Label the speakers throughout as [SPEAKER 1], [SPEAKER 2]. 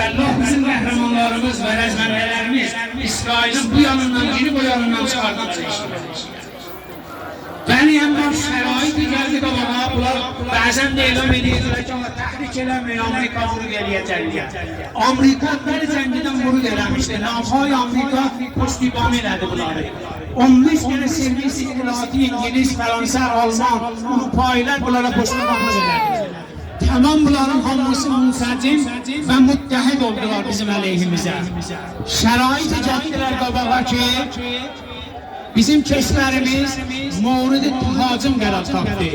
[SPEAKER 1] Cəllah bizim qəhrəmanlarımız və rəzmənlərimiz İsrailin bu yanından girib o yanından çıxardılar. Bəliyəm var, şərait gəldi qabağa, bunlar bəzən də elan edirlər ki, təhrik eləməyin, Amerika vurur eləyəcəkdir. Amerika bəli cəngidən vurur eləmişdir, Nafay Amerika post-ibam elədi bunları. 15 tane servis istilatı İngiliz, Fransa, Alman, Avrupalılar bunlara post-ibamız elədi. Tamam bunların hamısı münsəcim və müttəhid oldular bizim əleyhimizə. Şərait gəldilər qabağa ki, bizim keşverimiz mevrid-i hacım qərar tapdı.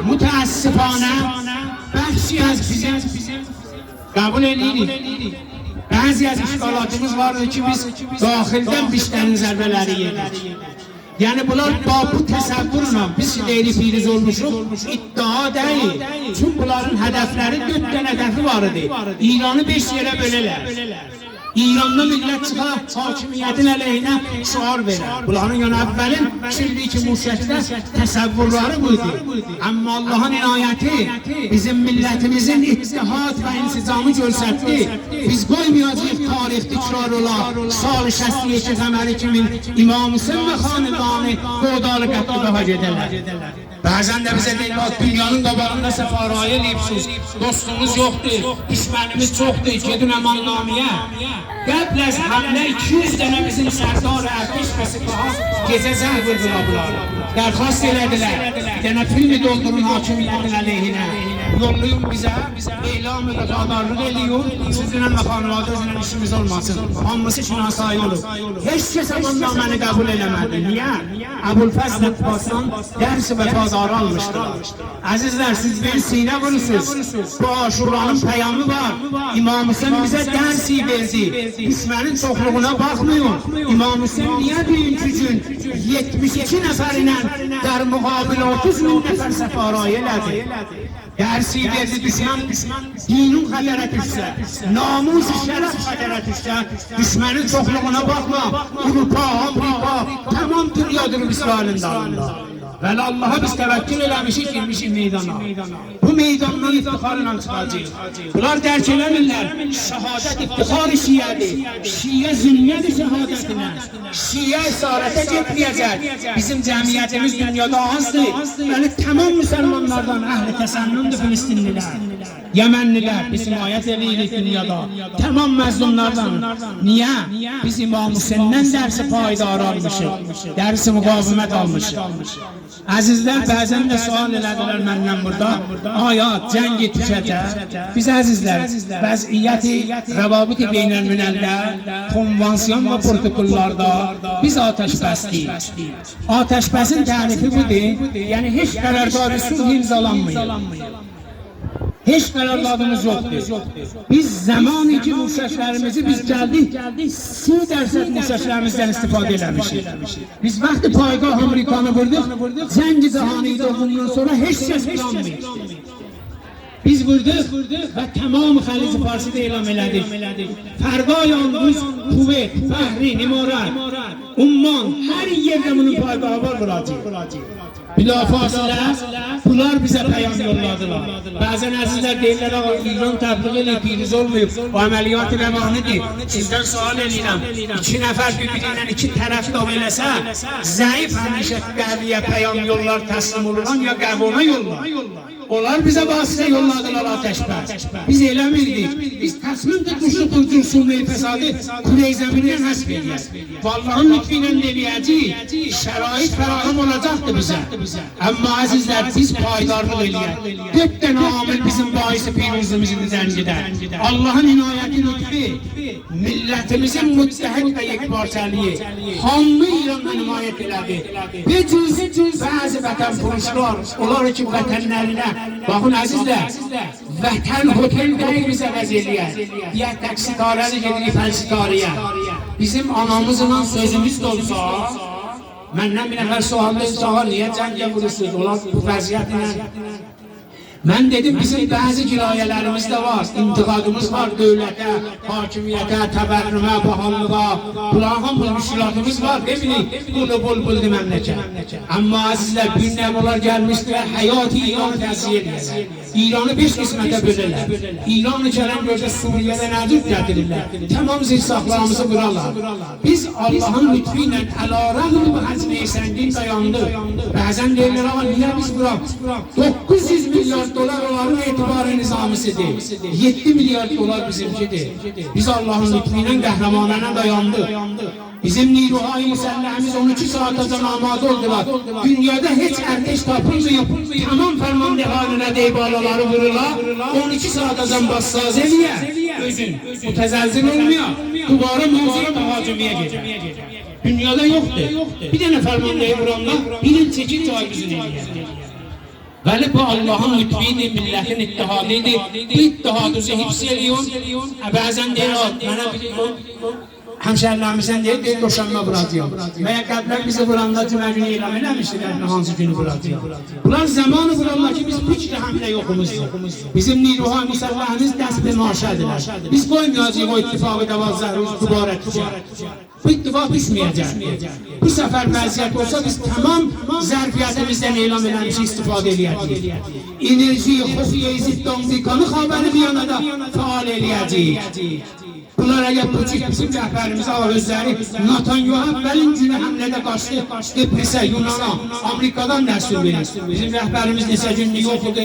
[SPEAKER 1] Müteəssifanə bəxşi az bizim qəbul edirik. Bəzi az işgalatımız vardı ki biz daxildən bişlərin zərbələri yedik. Yani bunlar bu təsəvvürlə biz deyili filiz olmuşuq, iddia deyil. Çünkü bunların hədəfləri 4 tane hədəfi var idi. İranı 5 yerə bölələr. İran'da millət çıxar, hakimiyyətin əleyhinə şuar verər. Bunların yəni əvvəlin şimdiki müşəklər təsəvvürləri buydu. Amma Allah'ın inayəti bizim millətimizin ittihad və insicamı görsətdi. Biz qoymayacaq tarix təkrar ola, sal-ı 62 qəməri kimin İmam Hüseyin və xanədanı qodalı qətlibaha gedərlər. Bəzən də bizə deyirlər, dünyanın qabağında səfaraya eləyibsiniz, dostumuz yoxdur, düşmənimiz çoxdur, gedin əmannamiyə. Qəbləz həmlə 200 dənə bizim sərdar ərkiş və sipaha gecə zəng vurdular bunlar. Dərxast elədilər, dənə filmi doldurun hakimiyyətin əleyhinə. Yollayın bizə, elam-ı vəfadarlıq eləyin, sizinlə və xanıvadır işimiz olmasın. Hamısı şinasayı olur. Heç kəs əmannaməni qəbul eləmədi. Niyə? Əbulfəzl Abbasdan dərs-i vəfadarı almışdılar. Əzizlər, siz bir sinə vurursunuz. Bu aşuranın peyamı var. İmam Hüseyin bizə dərsi verdi. İsmənin çoxluğuna baxmıyor. İmam Hüseyin niyə bugünkü gün 72 nəfərinə der müqabil 30 min nəfər səfarayı elədi? Dərsi verdi düşmən, dinin xətərə düşsə, namus-i şərəf xətərə düşsə, düşmənin çoxluğuna baxma, Avrupa, Amerika, tamam dünyadırır İsrailin dalında. Vəli Allah'a biz təvəkkül eləmişik, girmişik meydana. Bu meydandan iftixarla çıxacaq. Bunlar dərk eləmirlər, şəhadət iftixar-ı şiyədir. Şiyə zülmədir şəhadətinə. Şiyə isarətə getməyəcək. Bizim cəmiyyətimiz dünyada azdır. Vəli tamam müsəlmanlardan əhl-i təsənnümdür Filistinlilər. Yəmənlilər biz himayət edirik dünyada. Tamam məzlumlardan. Niyə? Biz İmam Hüseyin'dən dərsi paydarı almışıq. Dərsi müqavimət almışıq. Əzizlər bəzən də sual elədilər məndən burada. Aya cəngi tükəcək. Biz əzizlər vəziyyəti rəvabit-i beynəlmünəldə, konvansiyon və protokollarda biz ateşbəstik. Ateşbəsin tərifi budur. Yəni heç qərargahı sulh imzalanmıyor. Heç qərarladığımız yoxdur. Biz zamanı ki müşəklərimizi biz gəldik, 30% müşəklərimizdən istifadə eləmişik. Biz vaxtı paygah Amerikanı vurduq, Cəngi Cahanı'ydı bundan sonra heç kəs planmayır. Biz vurduq və tamamı Xəlic-i Farsi'də elam elədik. Fərqay anduz, Kuveyt, Fəhri, Nimarət, Umman, hər yerdə bunun paygahı var vuracaq. Bilafasilə, bunlar bizə peyam yolladılar. Bəzən əzizlər deyirlər, İran təbliğ eləyib, piriz olmayıb, o əməliyyat rəvanidir. Sizdən sual eləyirəm, 2 nəfər bir-biriylə 2 tərəf dav eləsə, zəif həmişə qəviyə peyam yollar təslim oluran ya qəvona yollar. Onlar bizə vasitə yolladılar ateşbəs. Biz eləmirdik. Biz təsmin tutmuşluq bu cürsumluğu fəsadı Kurey zəminindən həsb edəyək. Vallahın lütfi ilə eləyəcək, şərait fərahım olacaqdır bizə. Amma əzizlər biz paydarlıq eləyək. 4 dənə amil bizim baisi piruzumuzun zəncidə. Allah'ın inayəti lütfi, millətimizin müttəhid və yekparçəliyi, hamı İran'da himayət elədi. Bir cüz bəzi vətən puruşlar, onlar ki vətənlərinə, baxın əzizlər, vətən hotel deyil bizə vəz eləyər. Deyək təksidarəni gedirik fəlsidarəyə. Bizim anamızla sözümüz də olsa, məndən bir nəfər sualda inşaha niyə cəngə vurursunuz? Onlar bu vəziyyət ilə. Mən dedim bizim bəzi kirayələrimiz də var, intiqadımız var dövlətə, hakimiyyətə, təbərrümə, bahallığa, bunların hamı müşkilatımız var, deyilik, bunu bul-buldu məmləkət. Amma əzizlər, bir nəmolar gəlmişdir və həyat-i iman təziyə edəcək. İranı 5 qismətə bölürlər. İranı gələn görsə Suriyədən əcib gətirirlər. Tamam zirsaqlarımızı vurarlar. Biz Allah'ın lütfü ilə əlarəğm bu həcmi səngin dayandı. Bəzən deyirlər, ama niyə biz bırak? 900 milyar dolar onların etibarı nizamisidir. 7 milyar dolar bizimkidir. Biz Allah'ın lütfü ilə qəhrəmanına dayandı. Bizim Niruhai Müselləhimiz 12 saatəcən amad oldular. Dünyada heç ərteş tapılmayıb, tamam fərmandehanına deyib alaları vururlar. 12 saatəcən bassaz eləyə, özün mütəzəlzil olmuyor, duvara muzeyib hacimiyə gedir. Dünyada yoxdur. Bir dənə fərmandəyə vuranlar, bilin çəkin caygüzün eləyər. Vəli bu Allah'ın lütfidir, milletin ittihadidir. Bu ittihadımızı hifz ediyor. Bəzən deyir, mənə Həmşəhərlərimizdən deyir, doşanma vuracaq. Və ya qədlər bizi vuranda cümə günü elam eləmişdirlər, hansı günü vuracaq. Bunlar zamanı vurarlar ki, biz fikri həmlə yoxumuzdur. Bizim Niruhai Müselləhimiz dəst-i maşədirlər. Biz qoymayacaq o ittifaqı da vazlarımız dubarət düşər. Bu ittifaq düşməyəcək. Bu səfər vəziyyət olsa biz tamam zərfiyyətimizdən elam eləmişik, istifadə eləyəcəyik. Enerjiyi, xofiyə, ziddan, zikanı xəbəri bir yana da faal eləyəcəyik. Bunlar əgər küçük bizim rəhbərimiz özləri Netanyahu əvvəlin günü həmlədə qaçdı, Depresə, Yunana, Amerikadan nəsil verir. Bizim rəhbərimiz neçə gündür yoxdur,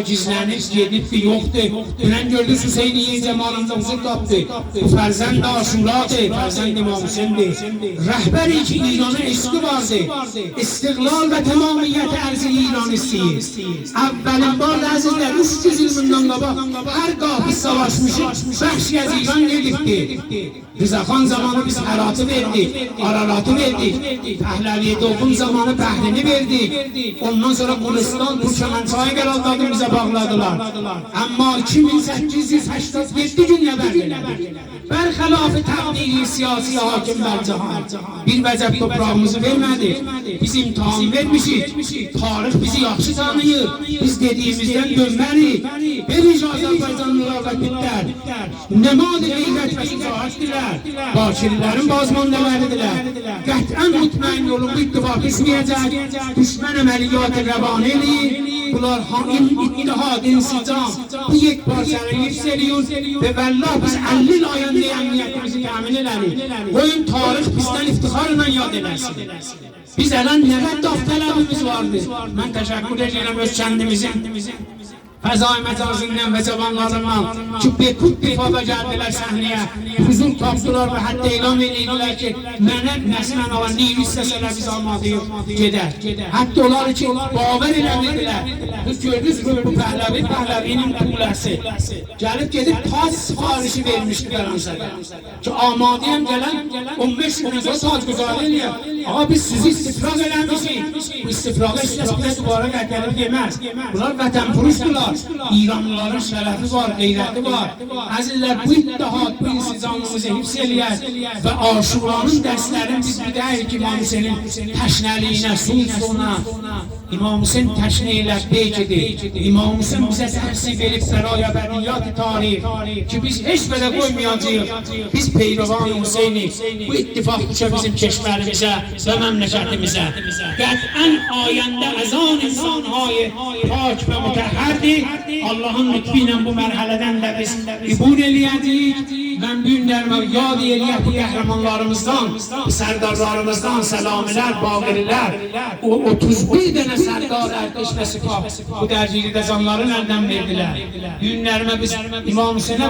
[SPEAKER 1] gizlənib, gedibdir, yoxdur. Dünən gördünüz Hüseyniye zamanında huzur tapdı. Bu fərzənd aşuradır, fərzənd İmam Hüseyindir. Rəhbəri ki İran'a eşqi vardı, istiqlal və tamamiyyəti ərzi İran istəyir. Əvvəlin bardı əzizlər, 300 il bundan qabaq hər qafis savaşmışıq, bəxşi əz İran gedir. Rızaxan zamanı biz Həratı verdik, Araratı verdik, Pəhləviyə doğum zamanı Pəhrini verdik. Ondan sonra Qulistan, Türkmençayı qərarladı bize bağladılar. Amma 2887 gün nəbər elədik. Bərxəlafı təqdiri siyasi hakim bərcahan. Bir vəcəb toprağımızı vermədik. Biz imtihan vermişik. Tarix bizi yaxşı tanıyır. Biz dediyimizdən dönmərik. Veriş Azərbaycanlılar və Türklər. Nəmad-ı qeyrət və şücaətdilər. Bakirlərin bazmandalarıdilər. Qətən mutmain yolun bu ittifak isməyəcək. Düşmən əməliyyatı rəvan eləyir. Bunlar ittihad, insicam, bu yek parçanı yükseliyor ve vallah biz 50 il ayında emniyetimizi təmin elərik. Qoyun tarix bizdən iftixarla yad eləsin. Biz ələn nəvə daftalarımız vardır. Mən təşəkkür edirəm öz kəndimizin fəzai məcazından və cavanlarından ki, Bekut difada gəldilər səhnəyə, huzur tapdılar və hətta elan edirdilər ki, mənə nəsmən alan neyri istəsələr biz almalıyıq, gedər. Hətta onları ki, bağır eləmirdilər. Biz gördünüz bu Pəhləvinin pulləsi. Gəlib gedib tac sifarişi vermişdi Qəransədə. Ki, amadiyəm gələn 15 gün sonra tac güzarı eləyəm. Ağa biz sizi istifraq eləmişik. Bu istifrağı istəsələr duvara qətəlib deməz. Bunlar vətən puruşdular. İranlıların şərəfi var, qeyrəti var. Əzizlər, bu ittihad, bu insicamımızı hifz eləyər və aşuranın dərslərini biz biləyik ki, İmam Hüseynin təşnəliyinə, sulsuna, İmam Hüseyin təşnə ilə beykidir. İmam Hüseyin bizə tərsib verib səraya bədiyyat-ı tarih ki, biz heç belə qoymayacaq. Biz peyrovan Hüseyni bu ittifaq düşə bizim keşmərimizə və məmləkətimizə. Qətən ayəndə əzan insanhayı pak və mütəhərdir. Allah'ın lütfiyle bu merhaleden de biz ibul eləyəcəyik. Ben bu günlərimi yad eləyək bu qəhrəmanlarımızdan, sərdarlarımızdan səlamilər, bağırilər. O 31 dənə sərdar ərteş və sipah bu dərcilidə canların əldən verdilər. Günlərime biz İmam Hüseyin'e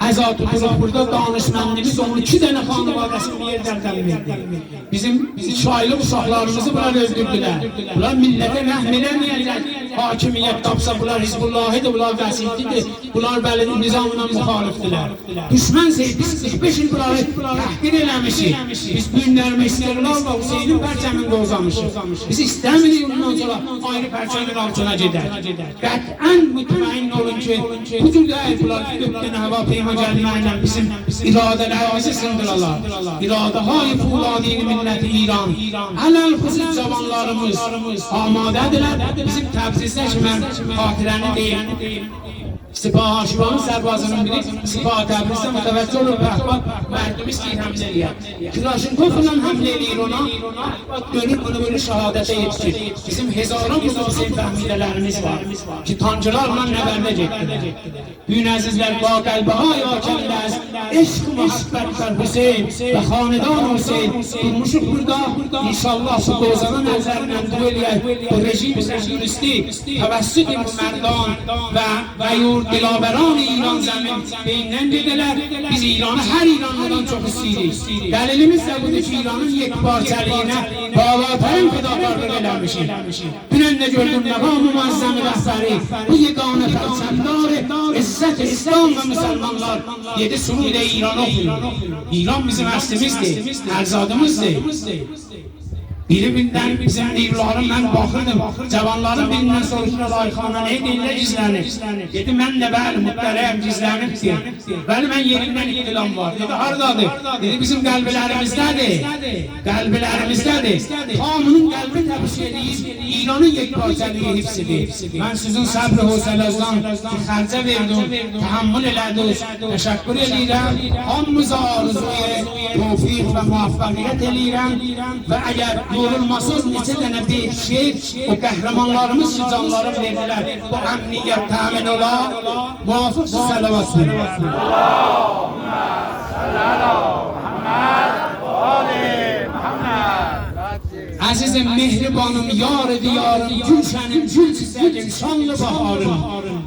[SPEAKER 1] əza tuturuq burada danışmənlimiz 12 dənə xanıvadəsini yerlərdən verdi. Bizim şairli uşaqlarımızı bunlar öldürdülər. Bunlar millete rəhm eləməyəcək. Hakimiyyət tapsa bunlar Hizbullahidir, bunlar vəsitidir, bunlar bəli nizamına müxalifdirlər. Düşmənsə biz 45 il bunları təhqir eləmişik. Biz bu günlərimi istiqlal və Hüseynin pərçəmində uzamışıq. Biz istəmirik ondan sonra ayrı pərçəmin altına gedək. Qətən mütməin olun ki, bu cür deyil bunlar ki, 4 dənə hava peyma gəlməklə bizim iradələrimizi sındıralar. İradəhay fuladini milləti İran. Ələl xüsus cavanlarımız amadədirlər. Bizim Təbrizdə ki, mən xatirəni deyim. Sepah Aşuranın sərbazının biri Sepah Təbrizdə mütəvəccə olur və Əhbad mərdum istəyir həmlə eləyər. Kilaşınkovla həmlə eləyir ona, Əhbad dönür bunu böyle şəhadətə yetişir. Bizim hezaran bu Hüseyin fəhmidələrimiz var ki, tancılarla nəvərlə getdilər. Gün əzizlər ba qəlbəha ya kəlləz, eşq-i muhabbətlər Hüseyin və xanedan Hüseyin durmuşuq burada. İnşallah bu qozanın əllərindən dua eləyək. Bu rejim səhunisti təvəssüd bu mərdan və yurd dilaverان ایران زمین beyindən dedilər, biz İranı hər İranlıdan çox istəyirik. Dəlilimiz də budur ki, İranın yekparçəliyinə balatərin fədakarlıq eləmişik. Dünən də gördüm məqam-ı muəzzəmi rəhbəri, bu yeganə pərçəmdarı, İzzət İslam və müsəlmanlar yedi surud İran oxuyur. İran bizim əslimizdir, ərzadımızdır. Biri-birindən bizim deyirlərim, mən baxırdım, cavanların birindən soruşuna layıqana nə deyirlər gizlənir. Dedi, mən də bəli, muhterəm gizlənir deyir. Bəli, mən yerimdən iqtilam var. Dedi, haradadır? Dedi, bizim qəlblərimizdədir. Qəlblərimizdədir. Hamının qəlbi təbrik edir, İranın yekparçəliyi hifsidir. Mən sizin səbr-i hövsələnizdən xərcə verdim, təhammül elədiniz, təşəkkür edirəm. Hamımıza arzuya tevfiq və muvaffəqiyyət edirəm və əgər yorulmasız neçə dənə bir şeir o qəhrəmanlarımız ki, canları verdilər. Bu əmniyyət təmin ola, muvafiq sələvat verir.
[SPEAKER 2] Allahümme sallallahu Muhammed ve Ali Muhammed.
[SPEAKER 1] Əzizim, mehribanım, yar-ı diyarım, gülşənim, gül çiçəkim, şanlı baharım.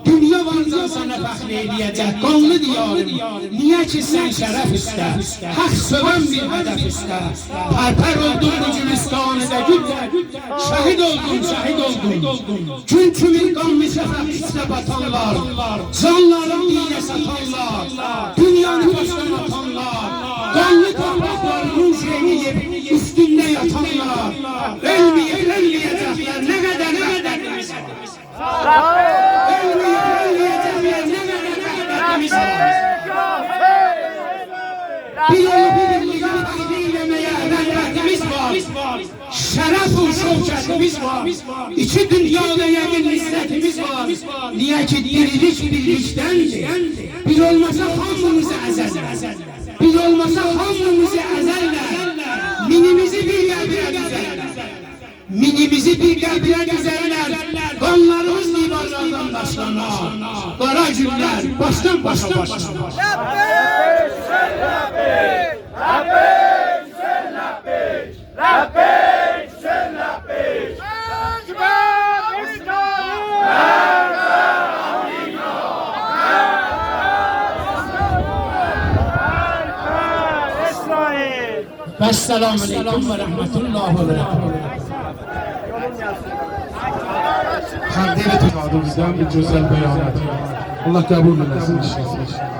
[SPEAKER 1] Dünya vardan sana fəxr eləyəcək, qanlı diyarım. Niyə ki sən şərəf üstə, haqq sövən bir hədəf üstə. Pərpər oldun bu gülüstanıda güldə, şəhid oldun, şəhid oldun. Gün kimi qanlı şəfəq üstə batanlar, canların dinə satanlar, dünyanı başdan atanlar, qanlı torpaqlarının şeyini üstündə yatanlar, ölməyəcəklər, nə qədər qədərimiz var. Ölməyəcəklər, nə qədər qədərimiz var. Bir olup birliği eylemeye rəğbətimiz var. Şərəf-ı şövkətimiz var. İki dünyada yəqin nislətimiz var. Niyə ki dirilik birlikdəndir. Bir olmasa hamımızı əzərlər. Bir olmasa hamımızı əzərlər. Minimizi bir qəbirə düzərlər. Minimizi bir qəbirə düzərlər. Qanlarımız divarlardan daşlanar. Qara günlər başdan başa başlar.
[SPEAKER 2] Rabbik sen Rabbik, Rabbik sen Rabbik, Rabbik sen Rabbik. Ekber İsrail.
[SPEAKER 1] Vesselamu aleyküm ve rahmetullahi ve berekatuhu.
[SPEAKER 3] Hamdele tevadımızdan bir güzel beyanat. Allah kabul eylesin inşallah.